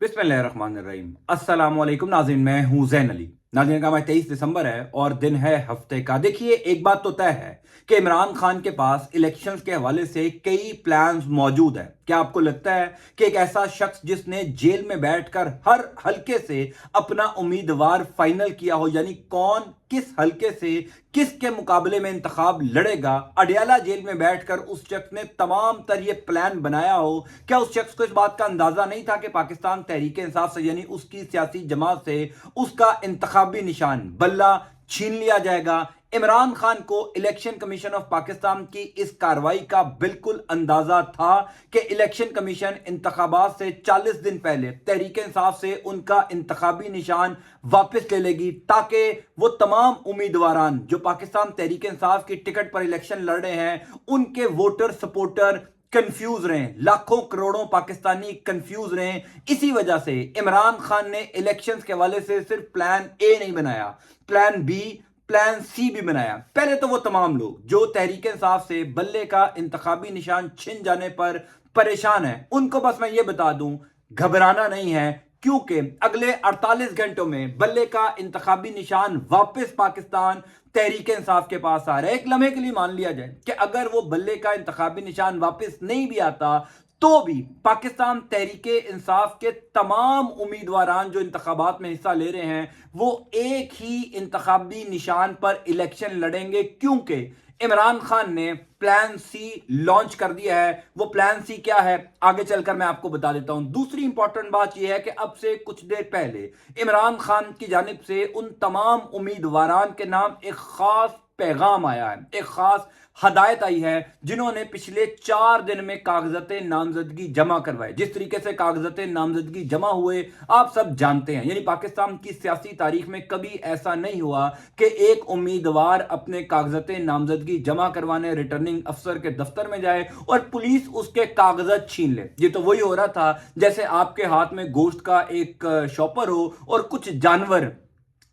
बिस्मिल्लाहिर्रहमानिर्रहीम। अस्सलाम वालेकुम नाज़रीन, मैं हूं ज़ैन अली। नाज़रीन का 23 दिसंबर है और दिन है हफ्ते का। देखिए, एक बात तो तय है कि इमरान खान के पास इलेक्शंस के हवाले से कई प्लान्स मौजूद हैं। क्या आपको लगता है कि एक ऐसा शख्स जिसने जेल में बैठकर हर हल्के से अपना उम्मीदवार फाइनल किया हो, यानी कौन किस हल्के से किसके मुकाबले में इंतखाब लड़ेगा, अडयाला जेल में बैठकर उस शख्स ने तमाम तर ये प्लान बनाया हो, क्या उस शख्स को इस बात का अंदाजा नहीं था कि पाकिस्तान तहरीक इंसाफ से यानी उसकी सियासी जमात से उसका इंतखाबी निशान बल्ला छीन लिया जाएगा। इमरान खान को इलेक्शन कमीशन ऑफ पाकिस्तान की इस कार्रवाई का बिल्कुल अंदाजा था कि इलेक्शन कमीशन इंतखाबात से 40 दिन पहले तहरीक इंसाफ से उनका इंतखाबी निशान वापस ले लेगी, ताकि वो तमाम उम्मीदवारान जो पाकिस्तान तहरीक इंसाफ की टिकट पर इलेक्शन लड़ रहे हैं उनके वोटर सपोर्टर कंफ्यूज रहे, लाखों करोड़ों पाकिस्तानी कंफ्यूज रहे। इसी वजह से इमरान खान ने इलेक्शंस के हवाले से सिर्फ प्लान ए नहीं बनाया, प्लान बी प्लान सी भी बनाया। पहले तो वो तमाम लोग जो तहरीक इंसाफ से बल्ले का इंतखाबी निशान छिन जाने पर परेशान है, उनको बस मैं ये बता दूं, घबराना नहीं है, क्योंकि अगले 48 घंटों में बल्ले का इंतखाबी निशान वापस पाकिस्तान तहरीक इंसाफ के पास आ रहा है। एक लम्हे के लिए मान लिया जाए कि अगर वो बल्ले का इंतखाबी निशान वापस नहीं भी आता तो भी पाकिस्तान तहरीक इंसाफ के तमाम उम्मीदवारान जो इंतखाबात में हिस्सा ले रहे हैं वो एक ही इंतखाबी निशान पर इलेक्शन लड़ेंगे, क्योंकि इमरान खान ने प्लान सी लॉन्च कर दिया है। वो प्लान सी क्या है आगे चलकर मैं आपको बता देता हूं। दूसरी इंपॉर्टेंट बात यह है कि अब से कुछ देर पहले इमरान खान की जानिब से उन तमाम उम्मीदवारान के नाम एक खास पैगाम आया है, एक खास हदायत आई है, जिन्होंने पिछले 4 दिन में कागजते नामजदगी जमा करवाए। जिस तरीके से कागजते नामजदगी जमा हुए आप सब जानते हैं, यानी पाकिस्तान की सियासी तारीख में कभी ऐसा नहीं हुआ कि एक उम्मीदवार अपने कागजते नामजदगी जमा करवाने रिटर्निंग अफसर के दफ्तर में जाए और पुलिस उसके कागजात छीन ले। ये तो वही हो रहा था जैसे आपके हाथ में गोश्त का एक शॉपर हो और कुछ जानवर,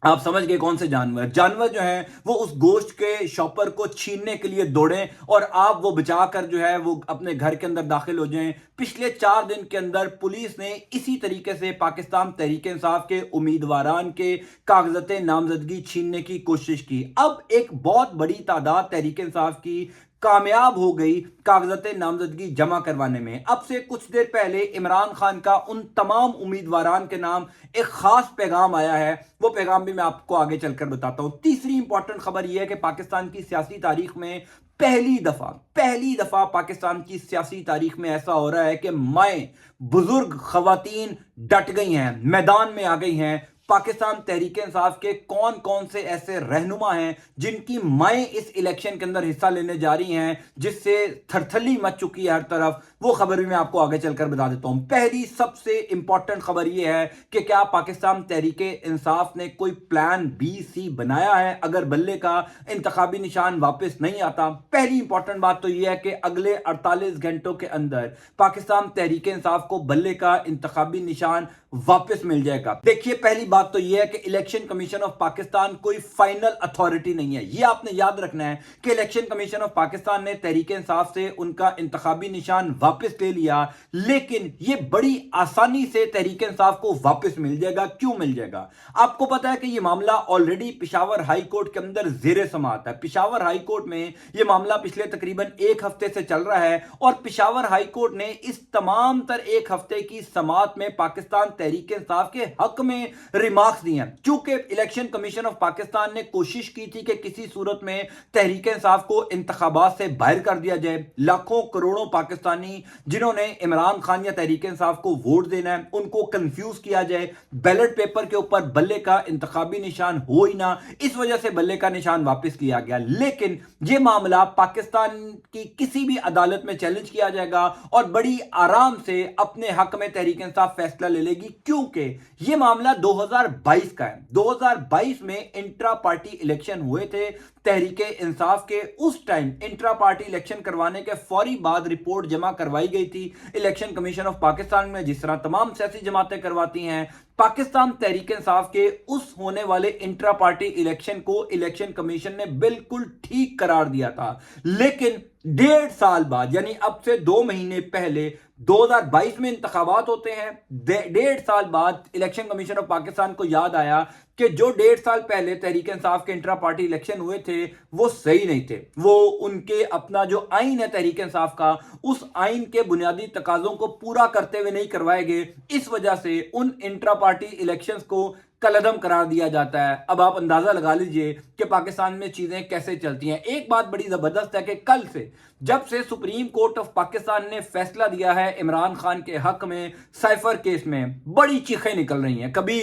आप समझ गए कौन से जानवर, जानवर जो हैं वो उस गोश्त के शॉपर को छीनने के लिए दौड़ें और आप वो बचाकर जो है वो अपने घर के अंदर दाखिल हो जाएं। पिछले 4 दिन के अंदर पुलिस ने इसी तरीके से पाकिस्तान तहरीक इंसाफ के उम्मीदवारान के कागजते नामजदगी छीनने की कोशिश की। अब एक बहुत बड़ी तादाद तहरीक इंसाफ की कामयाब हो गई कागजते नामजदगी जमा करवाने में। अब से कुछ देर पहले इमरान खान का उन तमाम उम्मीदवारान के नाम एक खास पैगाम आया है, वो पैगाम भी मैं आपको आगे चलकर बताता हूं। तीसरी इंपॉर्टेंट खबर यह है कि पाकिस्तान की सियासी तारीख में पहली दफा पाकिस्तान की सियासी तारीख में ऐसा हो रहा है कि माएं बुजुर्ग खवातीन डट गई हैं, मैदान में आ गई हैं। पाकिस्तान तहरीक इंसाफ के कौन कौन से ऐसे रहनुमा हैं जिनकी माएं इस इलेक्शन के अंदर हिस्सा लेने जा रही हैं, जिससे थरथली मच चुकी है हर तरफ, वो खबर भी मैं आपको आगे चलकर बता देता हूं। पहली सबसे इंपॉर्टेंट खबर यह है कि क्या पाकिस्तान तहरीक इंसाफ ने कोई प्लान बी सी बनाया है अगर बल्ले का इंतखाबी निशान वापस नहीं आता। पहली इंपॉर्टेंट बात तो यह है कि अगले 48 घंटों के अंदर पाकिस्तान तहरीक इंसाफ को बल्ले का इंतखाबी निशान वापस मिल जाएगा। देखिए, पहली बात तो यह है कि इलेक्शन कमीशन ऑफ पाकिस्तान कोई फाइनल अथॉरिटी नहीं है। यह आपने याद रखना है कि इलेक्शन कमीशन ऑफ पाकिस्तान ने तहरीक इंसाफ से उनका इंतखाबी निशान वापस ले लिया, लेकिन यह बड़ी आसानी से तहरीक इंसाफ को वापस मिल जाएगा। क्यों मिल जाएगा? आपको पता है कि यह मामला ऑलरेडी पिशावर हाई कोर्ट के अंदर जेर समाअत है। पिशावर हाई कोर्ट में यह मामला पिछले तकरीबन 1 हफ्ते से चल रहा है और पिशावर हाई कोर्ट ने इस तमाम तर 1 हफ्ते की समाअत में पाकिस्तान तहरीक इंसाफ के हक में रिमार्क्स दिए हैं। चूंकि इलेक्शन कमीशन ऑफ पाकिस्तान ने कोशिश की थी कि किसी सूरत में तहरीक इंसाफ को इंतखाबात से बाहर कर दिया जाए, लाखों करोड़ों पाकिस्तानी जिन्होंने इमरान खान या तहरीक इंसाफ को वोट देना है उनको कंफ्यूज किया जाए, बैलेट पेपर के ऊपर बल्ले का इंतखाबी निशान हो ही ना, इस वजह से बल्ले का निशान वापस लिया गया। लेकिन यह मामला पाकिस्तान की किसी भी अदालत में चैलेंज किया जाएगा और बड़ी आराम से अपने हक में तहरीक इंसाफ फैसला ले लेगी, क्योंकि यह मामला 2022 का है। 2022 में इंट्रा पार्टी इलेक्शन हुए थे तहरीक इंसाफ के। उस टाइम इंट्रा पार्टी इलेक्शन करवाने के फौरी बाद रिपोर्ट जमा करवाई गई थी इलेक्शन कमीशन ऑफ पाकिस्तान में, जिस तरह तमाम सियासी जमातें करवाती हैं। पाकिस्तान तहरीक इंसाफ के उस होने वाले इंट्रा पार्टी इलेक्शन को इलेक्शन कमीशन ने बिल्कुल ठीक करार दिया था, लेकिन 1.5 साल बाद यानी अब से 2 महीने पहले 2022 में इंतखाबात होते हैं। 1.5 साल बाद इलेक्शन कमीशन ऑफ पाकिस्तान को याद आया कि जो 1.5 साल पहले तहरीक इंसाफ के इंट्रा पार्टी इलेक्शन हुए थे वो सही नहीं थे। वो उनके अपना जो आइन है तहरीक इंसाफ का, उस आइन के बुनियादी तकाजों को पूरा करते हुए नहीं करवाए गए। इस वजह से उन इंट्रा पार्टी इलेक्शंस को कलअदम करार दिया जाता है। अब आप अंदाजा लगा लीजिए कि पाकिस्तान में चीजें कैसे चलती हैं। एक बात बड़ी जबरदस्त है कि कल से, जब से सुप्रीम कोर्ट ऑफ पाकिस्तान ने फैसला दिया है इमरान खान के हक में साइफर केस में, बड़ी चीखें निकल रही हैं। कभी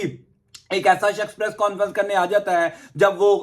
एक ऐसा शख्स प्रेस कॉन्फ्रेंस करने आ जाता है, जब वो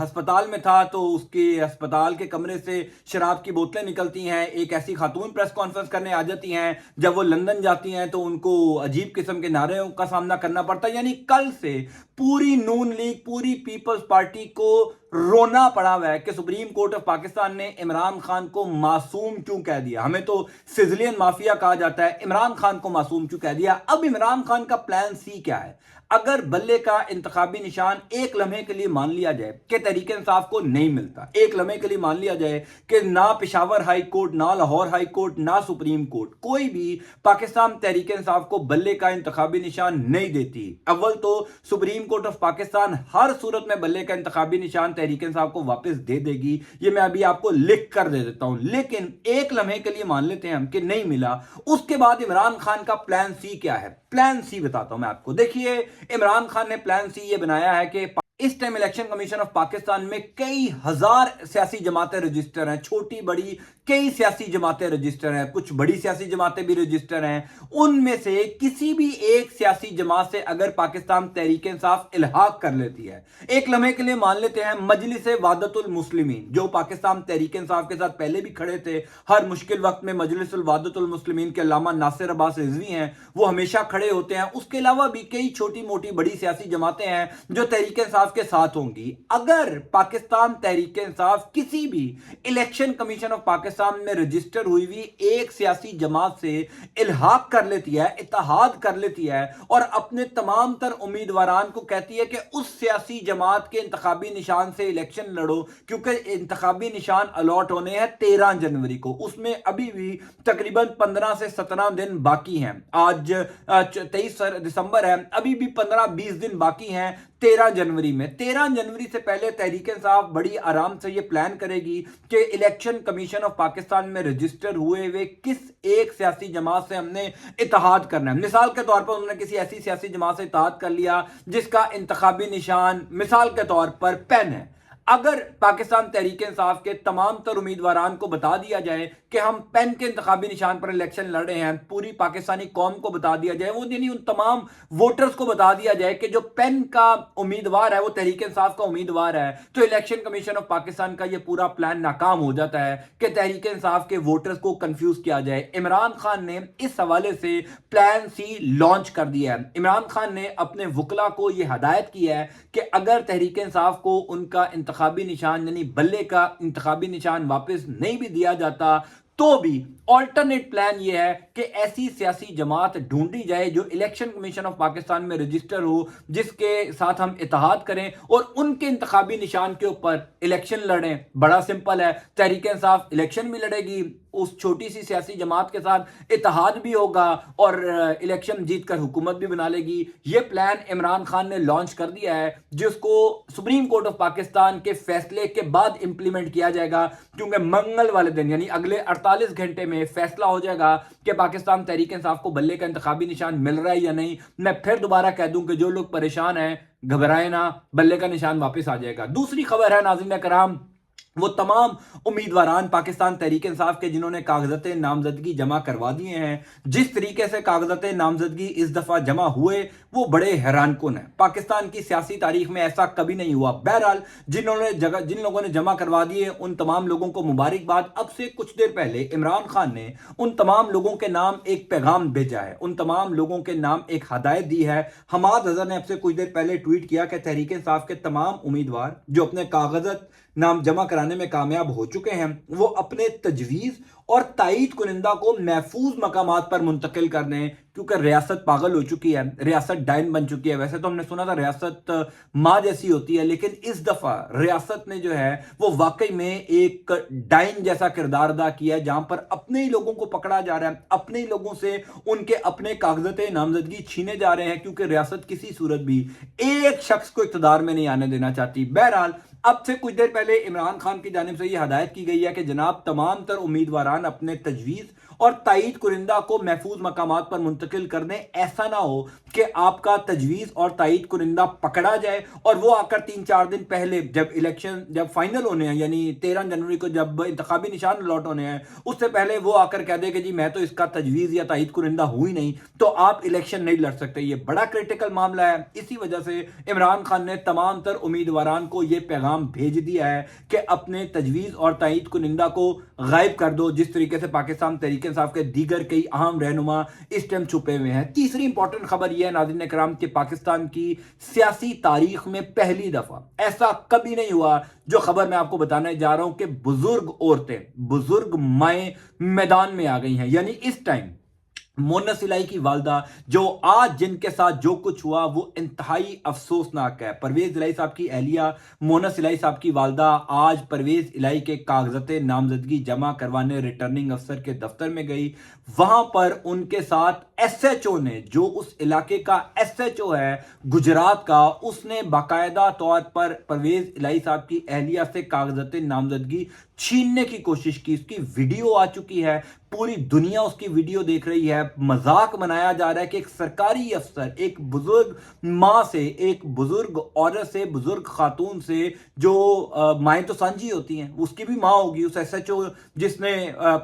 अस्पताल में था तो उसके अस्पताल के कमरे से शराब की बोतलें निकलती हैं। एक ऐसी खातून प्रेस कॉन्फ्रेंस करने आ जाती हैं, जब वो लंदन जाती हैं तो उनको अजीब किस्म के नारों का सामना करना पड़ता है। यानी कल से पूरी नून लीग, पूरी पीपल्स पार्टी को रोना पड़ा हुआ है कि सुप्रीम कोर्ट ऑफ पाकिस्तान ने इमरान खान को मासूम क्यों कह दिया। हमें तो सिजलियन माफिया कहा जाता है, इमरान खान को मासूम क्यों कह दिया। अब इमरान खान का प्लान सी क्या है? अगर बल्ले का इंतखाबी निशान एक लम्हे के लिए मान लिया जाए कि तहरीक इंसाफ को नहीं मिलता, एक लम्हे के लिए मान लिया जाए कि ना पेशावर हाई कोर्ट, ना लाहौर हाई कोर्ट, ना सुप्रीम कोर्ट, कोई भी पाकिस्तान तहरीक इंसाफ को बल्ले का इंतखाबी निशान नहीं देती। अव्वल तो सुप्रीम कोर्ट ऑफ पाकिस्तान हर सूरत में बल्ले का इंतखाबी निशान तहरीक इंसाफ को वापस दे देगी, ये मैं अभी आपको लिख कर दे देता हूं। लेकिन एक लम्हे के लिए मान लेते हैं हम कि नहीं मिला, उसके बाद इमरान खान का प्लान सी क्या है? प्लान सी बताता हूं मैं आपको। देखिए, इमरान खान ने प्लान सी ये बनाया है कि इस time election commission of Pakistan में कई हजार सियासी जमातें रजिस्टर हैं, छोटी बड़ी कई सियासी जमातें रजिस्टर हैं, कुछ बड़ी सियासी जमातें भी रजिस्टर हैं। उनमें से किसी भी एक सियासी जमात से अगर पाकिस्तान तहरीक इंसाफ इल्हाक कर लेती है, एक लम्हे के लिए मान लेते हैं मजलिस वादतुल मुस्लिमीन, जो पाकिस्तान तहरीक इंसाफ के साथ पहले भी खड़े थे, हर मुश्किल वक्त में मजलिस वादतुल मुस्लिमीन के अल्लामा नासिर अब्बास रिजवी हैं, वो हमेशा खड़े होते हैं। उसके अलावा भी कई छोटी मोटी बड़ी सियासी जमातें हैं जो तहरीक इंसाफ के साथ होंगी। अगर पाकिस्तान तहरीक इंसाफ किसी भी इलेक्शन कमीशन ऑफ पाकिस्तान में रजिस्टर हुई हुई एक सियासी जमात से इल्हाक कर लेती है, इत्तेहाद कर लेती है और अपने तमाम तर उम्मीदवारान को कहती है कि उस सियासी जमात के इंतखाबी निशान से इलेक्शन लड़ो, क्योंकि इंतखाबी निशान अलॉट होने हैं 13 जनवरी को, उसमें अभी भी तकरीबन 15 से 17 दिन बाकी हैं। आज 23 दिसंबर है, अभी भी 15-20 दिन बाकी हैं 13 जनवरी में। 13 जनवरी से पहले तहरीक इंसाफ बड़ी आराम से ये प्लान करेगी कि इलेक्शन कमीशन ऑफ पाकिस्तान में रजिस्टर हुए हुए किस एक सियासी जमात से हमने इत्तेहाद करना है। मिसाल के तौर पर उन्होंने किसी ऐसी सियासी जमात से इत्तेहाद कर लिया जिसका इंतखाबी निशान मिसाल के तौर पर पेन है। अगर पाकिस्तान तहरीक इंसाफ के तमाम तर उम्मीदवारान को बता दिया जाए कि हम पेन के इंतखाबी निशान पर इलेक्शन लड़ रहे हैं, पूरी पाकिस्तानी कौम को बता दिया जाए, वो यानी उन तमाम वोटर्स को बता दिया जाए कि जो पेन का उम्मीदवार है वो तहरीक इंसाफ का उम्मीदवार है, तो इलेक्शन कमीशन ऑफ पाकिस्तान का ये पूरा प्लान नाकाम हो जाता है कि तहरीक इंसाफ के वोटर्स को कंफ्यूज किया जाए। इमरान खान ने इस हवाले से प्लान सी लॉन्च कर दिया है। इमरान खान ने अपने वकला को यह हदायत की है कि अगर तहरीक इंसाफ को उनका इंतखाबी निशान यानी बल्ले का इंतखाबी निशान वापस नहीं भी दिया जाता तो भी ऑल्टरनेट प्लान यह है कि ऐसी सियासी जमात ढूंढी जाए जो इलेक्शन कमीशन ऑफ पाकिस्तान में रजिस्टर हो, जिसके साथ हम इत्तेहाद करें और उनके इंतखाबी निशान के ऊपर इलेक्शन लड़ें। बड़ा सिंपल है, तहरीक इंसाफ इलेक्शन भी लड़ेगी, उस छोटी सी सियासी जमात के साथ इत्तेहाद भी होगा और इलेक्शन जीतकर हुकूमत भी बना लेगी। ये प्लान इमरान खान ने लॉन्च कर दिया है, जिसको सुप्रीम कोर्ट ऑफ पाकिस्तान के फैसले के बाद इंप्लीमेंट किया जाएगा, क्योंकि मंगल वाले दिन यानी अगले 48 घंटे में फैसला हो जाएगा कि पाकिस्तान तहरीक इंसाफ को बल्ले का इंतखाबी निशान मिल रहा है या नहीं। मैं फिर दोबारा कह दूं कि जो लोग परेशान हैं घबराए ना, बल्ले का निशान वापस आ जाएगा। दूसरी खबर है नाज़रीन कराम, वो तमाम उम्मीदवारान पाकिस्तान तहरीक इंसाफ के जिन्होंने कागजात नामजदगी जमा करवा दिए हैं, जिस तरीके से कागजात नामजदगी इस दफा जमा हुए वो बड़े हैरानकुन है। पाकिस्तान की सियासी तारीख में ऐसा कभी नहीं हुआ। बहरहाल जिन लोगों ने जमा करवा दिए उन तमाम लोगों को मुबारकबाद। अब से कुछ देर पहले इमरान खान ने उन तमाम लोगों के नाम एक पैगाम भेजा है, उन तमाम लोगों के नाम एक हदायत दी है। हमाद अजहर ने अब से कुछ देर पहले ट्वीट किया कि तहरीक इंसाफ के तमाम उम्मीदवार जो अपने कागजात नाम जमा कराने में कामयाब हो चुके हैं, वो अपने तजवीज़ اور تائید کنندہ کو محفوظ مقامات پر منتقل کر دیں، کیونکہ ریاست پاگل ہو چکی ہے، ریاست ڈائن بن چکی ہے۔ ویسے تو ہم نے سنا تھا ریاست ماں جیسی ہوتی ہے، لیکن اس دفعہ ریاست نے جو ہے وہ واقعی میں ایک ڈائن جیسا کردار ادا کیا ہے، جہاں پر اپنے ہی لوگوں کو پکڑا جا رہا ہے، اپنے ہی لوگوں سے ان کے اپنے کاغذات نامزدگی چھینے جا رہے ہیں، کیونکہ ریاست کسی صورت بھی ایک شخص کو اقتدار میں نہیں آنے دینا چاہتی۔ بہرحال اب سے کچھ دیر پہلے عمران خان کی جانب سے یہ ہدایت کی گئی ہے کہ جناب تمام تر امیدواران اپنے تجویز اور تائید کنندہ کو محفوظ مقامات پر منتقل کر دیں۔ ایسا نہ ہو کہ آپ کا تجویز اور تائید کنندہ پکڑا جائے اور وہ آ کر 3-4 دن پہلے جب فائنل ہونے ہیں، یعنی 13 جنوری کو جب انتخابی نشان الاٹ ہونے ہیں، اس سے پہلے وہ آ کر کہہ دے کہ جی میں تو اس کا تجویز یا تائید کنندہ ہوئی نہیں، تو آپ الیکشن نہیں لڑ سکتے۔ یہ بڑا کریٹیکل معاملہ ہے۔ اسی وجہ سے عمران خان نے تمام تر امیدواران کو یہ پیغام بھیج دیا ہے کہ اپنے تجویز اور تائید کنندہ کو غائب کر دو، جس طریقے سے پاکستان تحریک انصاف کے دیگر کئی اہم رہنما اس ٹائم چھپے ہوئے ہیں۔ تیسری امپورٹنٹ خبر یہ ہے ناظرین کرام کہ پاکستان کی سیاسی تاریخ میں پہلی دفعہ ایسا کبھی نہیں ہوا، جو خبر میں آپ کو بتانے جا رہا ہوں، کہ بزرگ عورتیں، بزرگ مائیں میدان میں آ گئی ہیں۔ یعنی اس ٹائم مونس الہی کی والدہ، جو آج جن کے ساتھ جو کچھ ہوا وہ انتہائی افسوسناک ہے۔ پرویز الہی صاحب کی اہلیہ مونس الہی صاحب کی والدہ آج پرویز الہی کے کاغذات نامزدگی جمع کروانے ریٹرننگ افسر کے دفتر میں گئی۔ وہاں پر ان کے ساتھ ایس ایچ او نے، جو اس علاقے کا ایس ایچ او ہے گجرات کا، اس نے باقاعدہ طور پر پرویز الہی صاحب کی اہلیہ سے کاغذات نامزدگی چھیننے کی کوشش کی۔ اس کی ویڈیو آ چکی ہے، پوری دنیا اس کی ویڈیو دیکھ رہی ہے۔ مذاق بنایا جا رہا ہے کہ ایک سرکاری افسر، ایک بزرگ ماں سے، ایک بزرگ عورت سے، بزرگ خاتون سے، جو مائیں تو سانجھی ہوتی ہیں، اس کی بھی ماں ہوگی، اس ایس ایچ او جس نے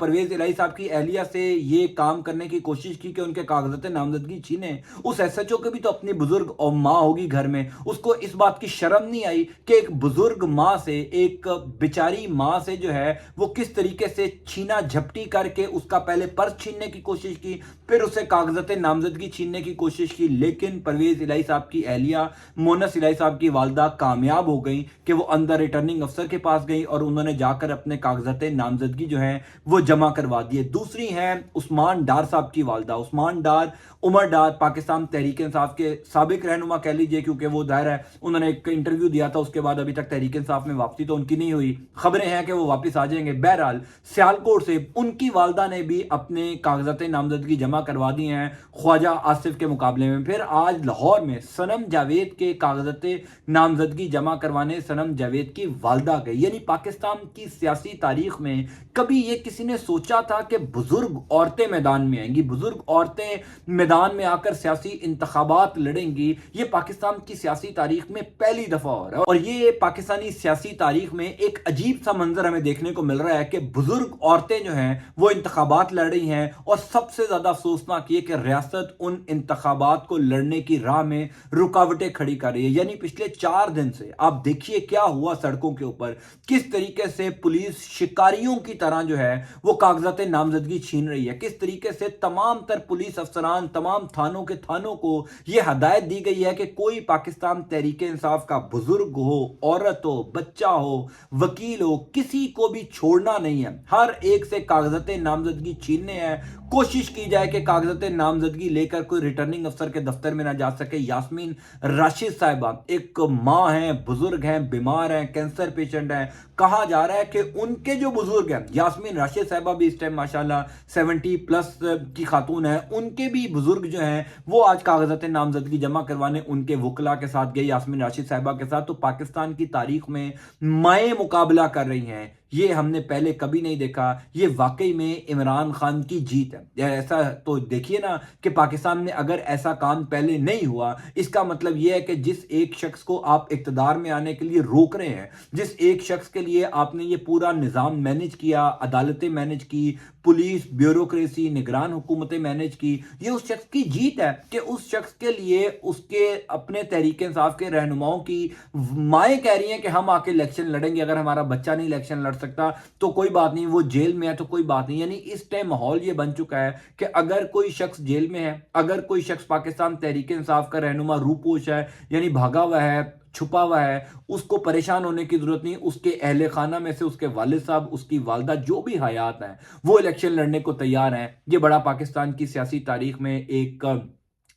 پرویز الہی صاحب کی اہلیہ سے یہ کام کرنے کی کوشش کی کہ ان کے کاغذات نامزدگی چھینے، اس ایس ایچ او کے بھی تو اپنی بزرگ اور ماں ہوگی گھر میں۔ اس کو اس بات کی شرم نہیں آئی کہ ایک بزرگ ماں سے، ایک بیچاری ماں سے جو ہے وہ کس طریقے سے چھینا جھپٹی کر کے اس کا پہلے پرس چھیننے کی کوشش کی، پھر اسے کاغذات نامزدگی چھیننے کی کوشش کی۔ لیکن پرویز الہی صاحب کی اہلیہ مونس الہی صاحب کی والدہ کامیاب ہو گئیں کہ وہ اندر ریٹرننگ افسر کے پاس گئی اور انہوں نے جا کر اپنے کاغذات نامزدگی جو ہیں وہ جمع کروا دیے۔ دوسری ہیں عثمان ڈار صاحب کی والدہ، عثمان ڈار، عمر ڈار، پاکستان تحریک انصاف کے سابق رہنما کہہ لیجئے، کیونکہ وہ ظاہر ہے انہوں نے ایک انٹرویو دیا تھا، اس کے بعد ابھی تک تحریک انصاف میں واپسی تو ان کی نہیں ہوئی، خبریں ہیں کہ وہ واپس آ جائیں گے۔ بہرحال سیالکوٹ سے ان کی والدہ نے بھی اپنے کاغذات نامزدگی جمع کروا دی ہیں خواجہ آصف کے مقابلے میں۔ پھر آج لاہور میں صنم جاوید کے کاغذات نامزدگی جمع کروانے صنم جاوید کی والدہ گئی۔ یعنی پاکستان کی سیاسی تاریخ میں کبھی یہ کسی نے سوچا تھا کہ بزرگ عورتیں میدان میں آئیں گی، بزرگ عورتیں میدان میں آ کر سیاسی انتخابات لڑیں گی؟ یہ پاکستان کی سیاسی تاریخ میں پہلی دفعہ ہو رہا ہے، اور یہ پاکستانی سیاسی تاریخ میں ایک عجیب سا منظر ہمیں دیکھنے کو مل رہا ہے کہ بزرگ عورتیں جو ہیں وہ انتخابات لڑ رہی ہیں، اور سب سے زیادہ افسوسناک یہ کہ ریاست ان انتخابات کو لڑنے کی راہ میں رکاوٹیں کھڑی کر رہی ہے۔ یعنی پچھلے 4 دن سے آپ دیکھیے کیا ہوا سڑکوں کے اوپر، کس طریقے سے پولیس شکاریوں کی طرح جو ہے وہ کاغذات نامزدگی چھین رہی ہے، کس طریقے سے تمام تر پولیس افسران، تمام تھانوں کے تھانوں کو یہ ہدایت دی گئی ہے کہ کوئی پاکستان تحریک انصاف کا بزرگ ہو، عورت ہو، بچہ ہو، وکیل ہو، کسی کو بھی چھوڑنا نہیں ہے، ہر ایک سے کاغذات نامزدگی چھیننے ہیں۔ کوشش کی جائے کہ کاغذات نامزدگی لے کر کوئی ریٹرننگ افسر کے دفتر میں نہ جا سکے۔ یاسمین راشد صاحبہ ایک ماں ہیں، بزرگ ہیں، بیمار ہیں، کینسر پیشنٹ ہیں، کہا جا رہا ہے کہ ان کے جو بزرگ ہیں، یاسمین راشد صاحبہ بھی اس ٹائم ماشاءاللہ 70+ کی خاتون ہیں، ان کے بھی بزرگ جو ہیں وہ آج کاغذات نامزدگی جمع کروانے ان کے وکلا کے ساتھ گئے، یاسمین راشد صاحبہ کے ساتھ۔ تو پاکستان کی تاریخ میں مائیں مقابلہ کر رہی ہیں، یہ ہم نے پہلے کبھی نہیں دیکھا۔ یہ واقعی میں عمران خان کی جیت ہے۔ ایسا تو دیکھیے نا کہ پاکستان میں اگر ایسا کام پہلے نہیں ہوا، اس کا مطلب یہ ہے کہ جس ایک شخص کو آپ اقتدار میں آنے کے لیے روک رہے ہیں، جس ایک شخص کے لیے آپ نے یہ پورا نظام مینج کیا، عدالتیں مینج کی، پولیس، بیوروکریسی، نگران حکومتیں مینج کی، یہ اس شخص کی جیت ہے کہ اس شخص کے لیے اس کے اپنے تحریک انصاف کے رہنماؤں کی مائیں کہہ رہی ہیں کہ ہم آ کے الیکشن لڑیں گے، اگر ہمارا بچہ نہیں الیکشن لڑ سکتا تو کوئی بات نہیں، وہ جیل میں ہے تو کوئی بات نہیں۔ یعنی اس ٹائم ماحول یہ بن چکا ہے کہ اگر کوئی شخص جیل میں ہے، اگر کوئی شخص پاکستان تحریک انصاف کا رہنما روپوش ہے، یعنی بھاگا ہوا ہے، چھپا ہوا ہے، اس کو پریشان ہونے کی ضرورت نہیں. اس کے اہل خانہ میں سے اس کے والد صاحب، اس کی والدہ جو بھی حیات ہیں وہ الیکشن لڑنے کو تیار ہیں. یہ بڑا پاکستان کی سیاسی تاریخ میں ایک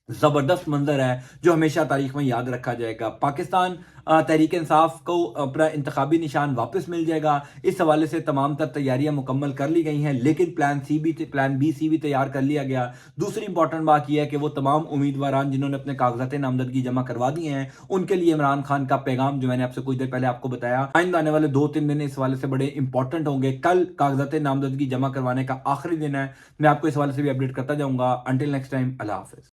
زبردست منظر ہے جو ہمیشہ تاریخ میں یاد رکھا جائے گا. پاکستان تحریک انصاف کو اپنا انتخابی نشان واپس مل جائے گا. اس حوالے سے تمام تر تیاریاں مکمل کر لی گئی ہیں، لیکن پلان بی سی بھی تیار کر لیا گیا. دوسری امپورٹنٹ بات یہ ہے کہ وہ تمام امیدواران جنہوں نے اپنے کاغذات نامزدگی جمع کروا دیے ہیں ان کے لیے عمران خان کا پیغام جو میں نے آپ سے کچھ دیر پہلے آپ کو بتایا، آئندہ آنے والے 2-3 دن اس حوالے سے بڑے امپورٹنٹ ہوں گے. کل کاغذات نامزدگی جمع کروانے کا آخری دن ہے. میں آپ کو اس حوالے سے بھی اپڈیٹ کرتا جاؤں گا. انٹل نیکسٹ ٹائم، اللہ حافظ.